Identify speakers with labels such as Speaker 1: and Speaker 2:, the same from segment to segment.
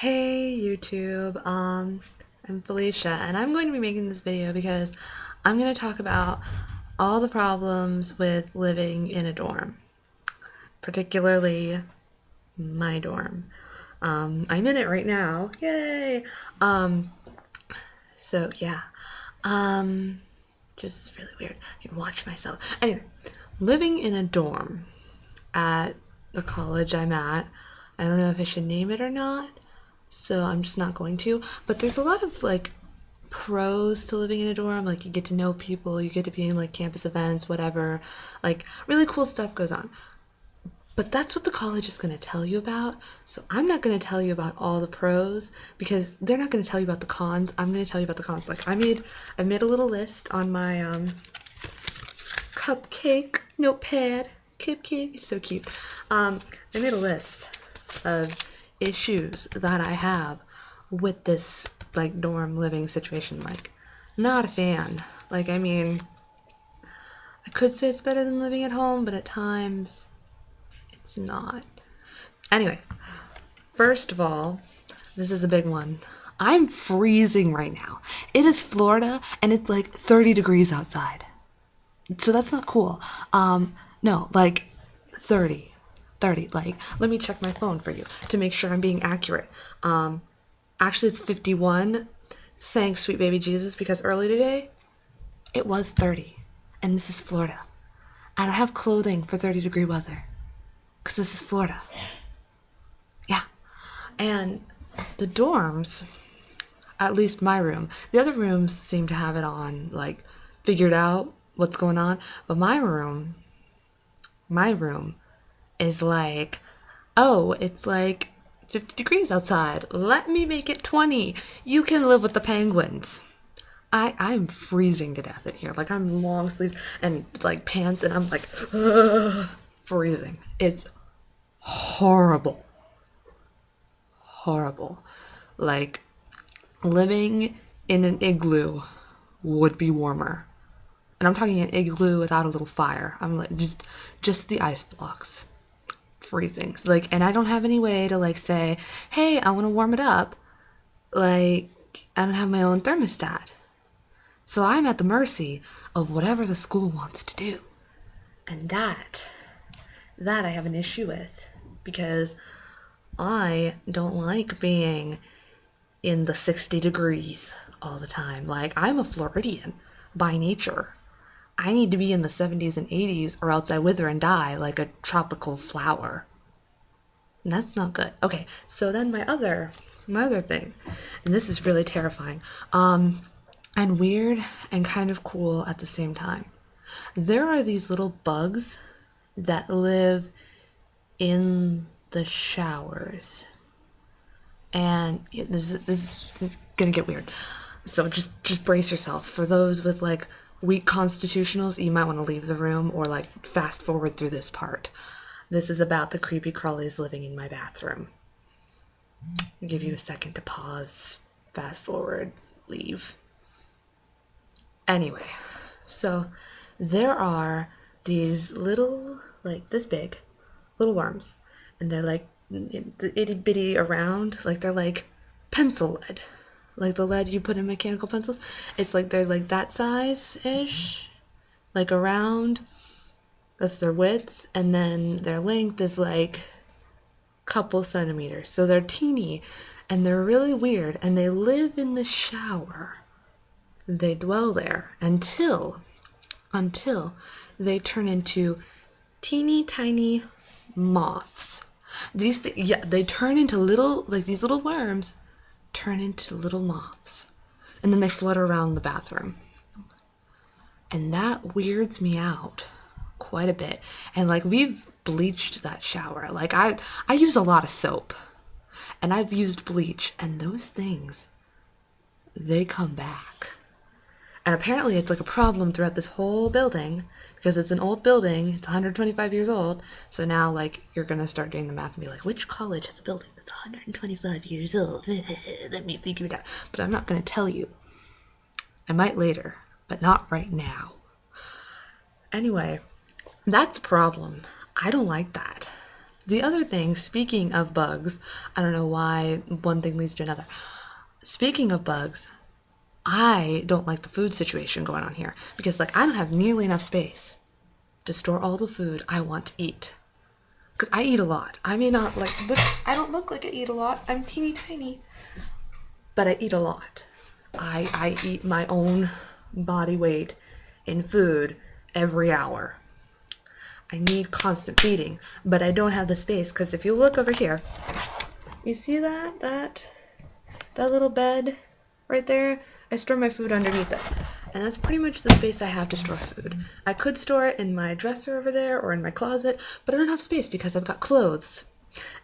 Speaker 1: Hey YouTube, I'm Felicia and I'm going to be making this video because I'm going to talk about all the problems with living in a dorm, particularly my dorm. I'm in it right now, yay! So yeah, just really weird. I can watch myself. Anyway, living in a dorm at the college I'm at, I don't know if I should name it or not, so I'm just not going to. But there's a lot of pros to living in a dorm. Like you get to know people, you get to be in like campus events, whatever. Like really cool stuff goes on. But that's what the college is going to tell you about. So I'm not going to tell you about all the pros because they're not going to tell you about the cons. I'm going to tell you about the cons. Like I made a little list on my cupcake notepad. Cupcake, it's so cute. I made a list of issues that I have with this like dorm living situation. Like, not a fan. Like, I mean, I could say it's better than living at home, but at times it's not. Anyway, first of all, this is the big one. I'm freezing right now. It is Florida and it's like 30 degrees outside. So that's not cool. No, like 30. 30. Like, let me check my phone for you to make sure I'm being accurate. Actually, it's 51. Thanks, sweet baby Jesus, because early today, it was 30. And this is Florida. I don't have clothing for 30-degree weather. Because this is Florida. Yeah. And the dorms, at least my room, the other rooms seem to have it on, like, figured out what's going on. But my room is like, oh, it's like 50 degrees outside. Let me make it 20. You can live with the penguins. I'm freezing to death in here. Like, I'm long sleeve and like pants and I'm like freezing. It's horrible. Horrible. Like, living in an igloo would be warmer. And I'm talking an igloo without a little fire. I'm like just the ice blocks. Freezing. Like, and I don't have any way to like say, hey, I want to warm it up. Like, I don't have my own thermostat. So I'm at the mercy of whatever the school wants to do. And that I have an issue with because I don't like being in the 60 degrees all the time. Like, I'm a Floridian by nature. I need to be in the 70s and 80s or else I wither and die like a tropical flower. And that's not good. Okay, so then my other thing, and this is really terrifying, and weird and kind of cool at the same time. There are these little bugs that live in the showers. And this is gonna get weird. So just brace yourself. For those with like weak constitutionals, you might want to leave the room or like fast forward through this part. This is about the creepy crawlies living in my bathroom. I'll give you a second to pause, fast forward, leave. Anyway, so there are these little, like this big, little worms, and they're like itty bitty around, like they're like pencil lead. Like the lead you put in mechanical pencils. It's like they're like that size-ish. Like around. That's their width. And then their length is like a couple centimeters. So they're teeny. And they're really weird. And they live in the shower. They dwell there until they turn into teeny tiny moths. They turn into little, like these little worms turn into little moths. And then they flutter around the bathroom. And that weirds me out quite a bit. And like we've bleached that shower. Like I use a lot of soap. And I've used bleach. And those things, they come back. And apparently it's like a problem throughout this whole building because it's an old building. It's 125 years old. So now like you're going to start doing the math and be like, which college has a building that's 125 years old? Let me figure it out. But I'm not going to tell you. I might later, but not right now. Anyway, that's a problem. I don't like that. The other thing, speaking of bugs, I don't know why one thing leads to another. Speaking of bugs, I don't like the food situation going on here because, like, I don't have nearly enough space to store all the food I want to eat. Because I eat a lot. I may not, like, look, I don't look like I eat a lot. I'm teeny tiny. But I eat a lot. I eat my own body weight in food every hour. I need constant feeding, but I don't have the space because if you look over here, you see that little bed right there? I store my food underneath it. And that's pretty much the space I have to store food. I could store it in my dresser over there or in my closet, but I don't have space because I've got clothes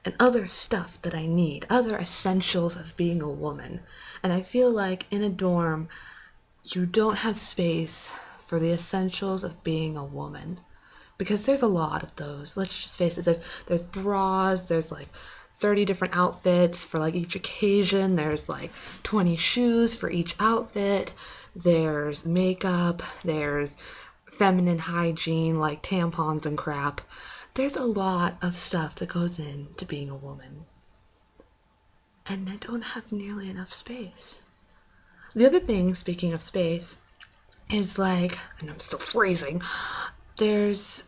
Speaker 1: and other stuff that I need, other essentials of being a woman. And I feel like in a dorm, you don't have space for the essentials of being a woman. Because there's a lot of those. Let's just face it. There's bras, there's like 30 different outfits for like each occasion. There's like 20 shoes for each outfit. There's makeup, there's feminine hygiene like tampons and crap. There's a lot of stuff that goes into being a woman. And I don't have nearly enough space. The other thing, speaking of space, is like, and I'm still freezing, there's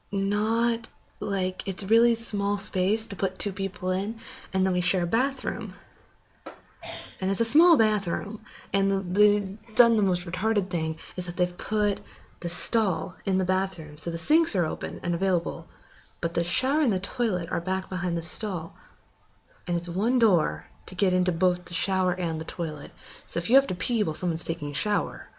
Speaker 1: not, like, it's really small space to put 2 people in, and then we share a bathroom. And it's a small bathroom, and they've done the most retarded thing is that they've put the stall in the bathroom, so the sinks are open and available, but the shower and the toilet are back behind the stall, and it's one door to get into both the shower and the toilet. So if you have to pee while someone's taking a shower,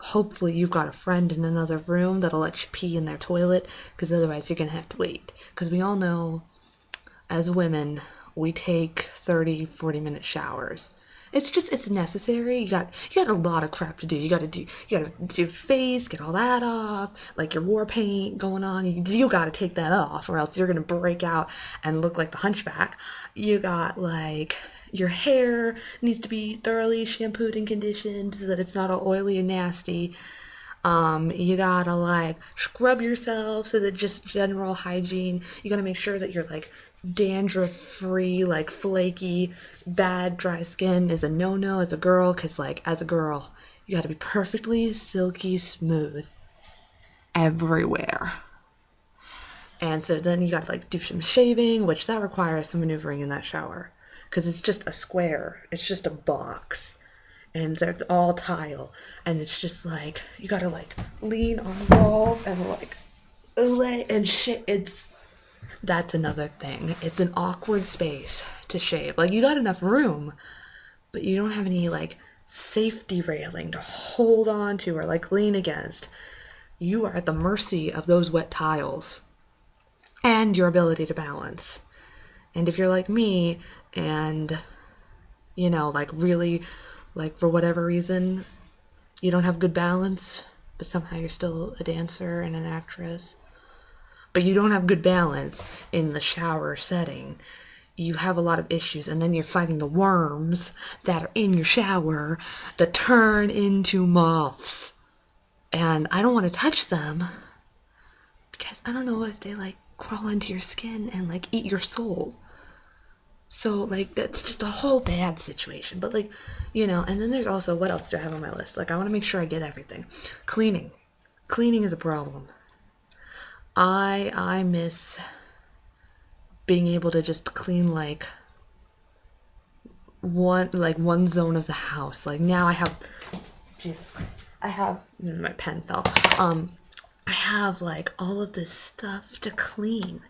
Speaker 1: hopefully you've got a friend in another room that'll let you pee in their toilet, because otherwise you're gonna have to wait. Because we all know, as women, we take 30-40 minute showers. It's necessary. You got a lot of crap to do. You gotta do your face, get all that off, like your war paint going on. You gotta take that off, or else you're gonna break out and look like the hunchback. You got, like, your hair needs to be thoroughly shampooed and conditioned so that it's not all oily and nasty. You gotta, like, scrub yourself so that just general hygiene. You gotta make sure that you're, like, dandruff free, like, flaky, bad dry skin is a no-no as a girl, because, like, as a girl, you gotta be perfectly silky smooth everywhere. And so then you gotta, like, do some shaving, which that requires some maneuvering in that shower, because it's just a square, it's just a box, and they're all tile, and it's just like, you gotta, like, lean on walls and, like, lay and shit. That's another thing. It's an awkward space to shave. Like, you got enough room, but you don't have any, like, safety railing to hold on to or, like, lean against. You are at the mercy of those wet tiles and your ability to balance. And if you're like me and, you know, like, really, like, for whatever reason, you don't have good balance, but somehow you're still a dancer and an actress, but you don't have good balance in the shower setting, you have a lot of issues, and then you're fighting the worms that are in your shower that turn into moths. And I don't want to touch them because I don't know if they, like, crawl into your skin and, like, eat your soul. So, like, that's just a whole bad situation. But, like, you know, and then there's also, what else do I have on my list? Like, I want to make sure I get everything. Cleaning. Cleaning is a problem. I miss being able to just clean, like, one zone of the house. Like, now I have, Jesus Christ, my pen fell. I have, like, all of this stuff to clean.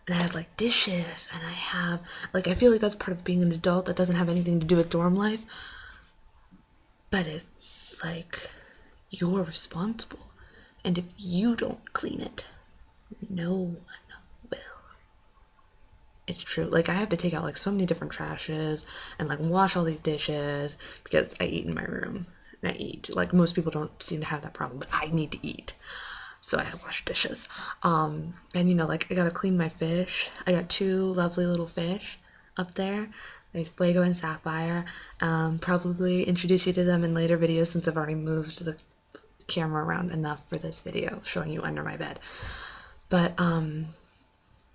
Speaker 1: And I have, like, dishes, and I have, like, I feel like that's part of being an adult that doesn't have anything to do with dorm life. But it's, like, you're responsible. And if you don't clean it, no one will. It's true. Like, I have to take out, like, so many different trashes and, like, wash all these dishes because I eat in my room. And I eat. Like, most people don't seem to have that problem, but I need to eat. So I wash dishes. And, you know, like, I gotta clean my fish. I got 2 lovely little fish up there. There's Fuego and Sapphire. Probably introduce you to them in later videos since I've already moved the camera around enough for this video, showing you under my bed. But,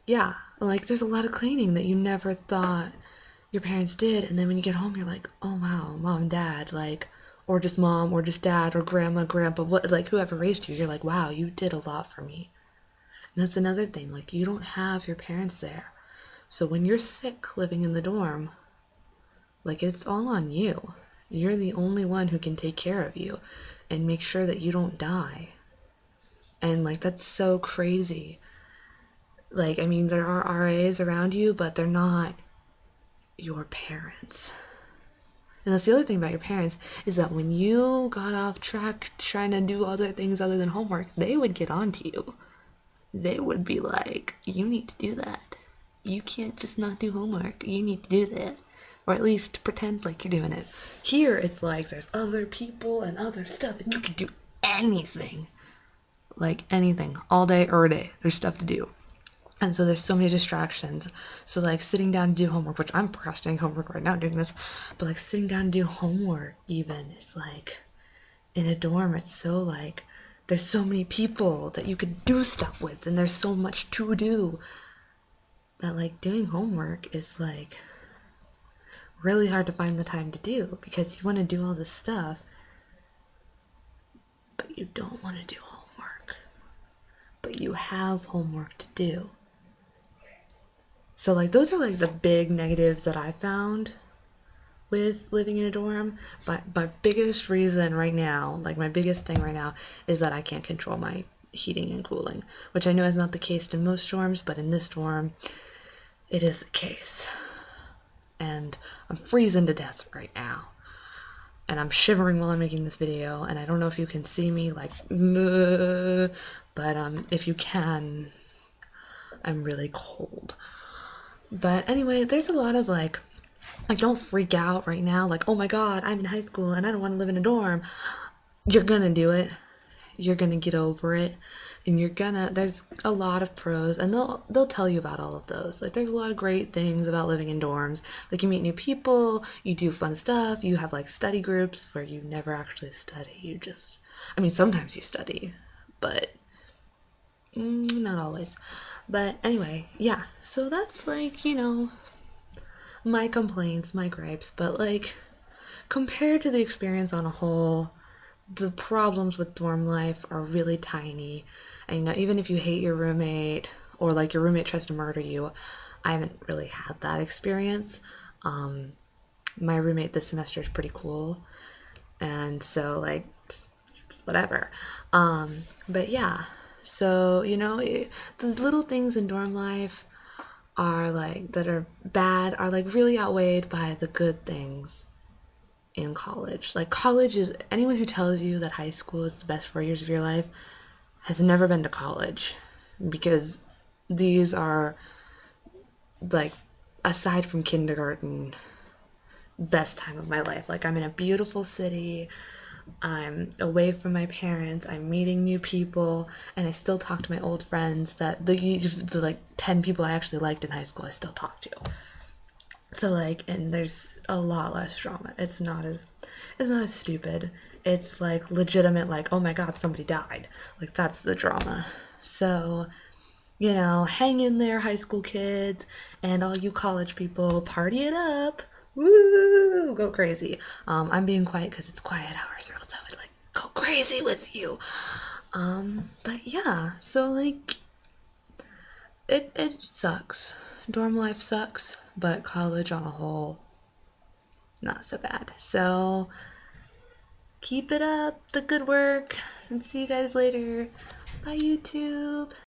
Speaker 1: Yeah, like there's a lot of cleaning that you never thought your parents did, and then when you get home, you're like, oh wow, mom, dad, like, or just mom, or just dad, or grandma, grandpa, what, like whoever raised you, you're like, wow, you did a lot for me. And that's another thing, like, you don't have your parents there. So when you're sick living in the dorm, like, it's all on you. You're the only one who can take care of you and make sure that you don't die. And, like, that's so crazy. Like, I mean, there are RAs around you, but they're not your parents. And that's the other thing about your parents is that when you got off track trying to do other things other than homework, they would get on to you. They would be like, you need to do that. You can't just not do homework. You need to do that. Or at least pretend like you're doing it. Here, it's like there's other people and other stuff, and you can do anything. Like anything. All day, every day. There's stuff to do. And so there's so many distractions. So like sitting down to do homework, which I'm procrastinating homework right now doing this, but like sitting down to do homework even is like in a dorm, it's so like there's so many people that you could do stuff with, and there's so much to do that like doing homework is like really hard to find the time to do because you want to do all this stuff, but you don't want to do homework. But you have homework to do. So like those are like the big negatives that I found with living in a dorm. But my biggest reason right now, like my biggest thing right now, is that I can't control my heating and cooling, which I know is not the case in most dorms, but in this dorm, it is the case. And I'm freezing to death right now. And I'm shivering while I'm making this video, and I don't know if you can see me, like, but if you can, I'm really cold. But anyway, there's a lot of like don't freak out right now, like, oh my god, I'm in high school and I don't want to live in a dorm. You're gonna do it. You're gonna get over it. And there's a lot of pros, and they'll tell you about all of those. Like there's a lot of great things about living in dorms. Like you meet new people, you do fun stuff, you have like study groups where you never actually study. I mean sometimes you study, but not always. But anyway, yeah. So that's like, my complaints, my gripes, but like compared to the experience on a whole, the problems with dorm life are really tiny. And even if you hate your roommate or like your roommate tries to murder you, I haven't really had that experience. My roommate this semester is pretty cool, and so like whatever. But yeah, so the little things in dorm life are like that are bad are like really outweighed by the good things in college. Like college is anyone who tells you that high school is the best 4 years of your life has never been to college, because these are like aside from kindergarten best time of my life. Like I'm in a beautiful city, I'm away from my parents, I'm meeting new people, and I still talk to my old friends that the like 10 people I actually liked in high school I still talk to. So like, and there's a lot less drama. It's not as stupid. It's like legitimate, like, oh my god, somebody died. Like that's the drama. So, hang in there, high school kids, and all you college people, party it up. Woo! Go crazy. I'm being quiet because it's quiet hours, or else I would like go crazy with you. But yeah, so like, it sucks. Dorm life sucks, but college on a whole, not so bad. So keep it up, the good work, and see you guys later. Bye, YouTube.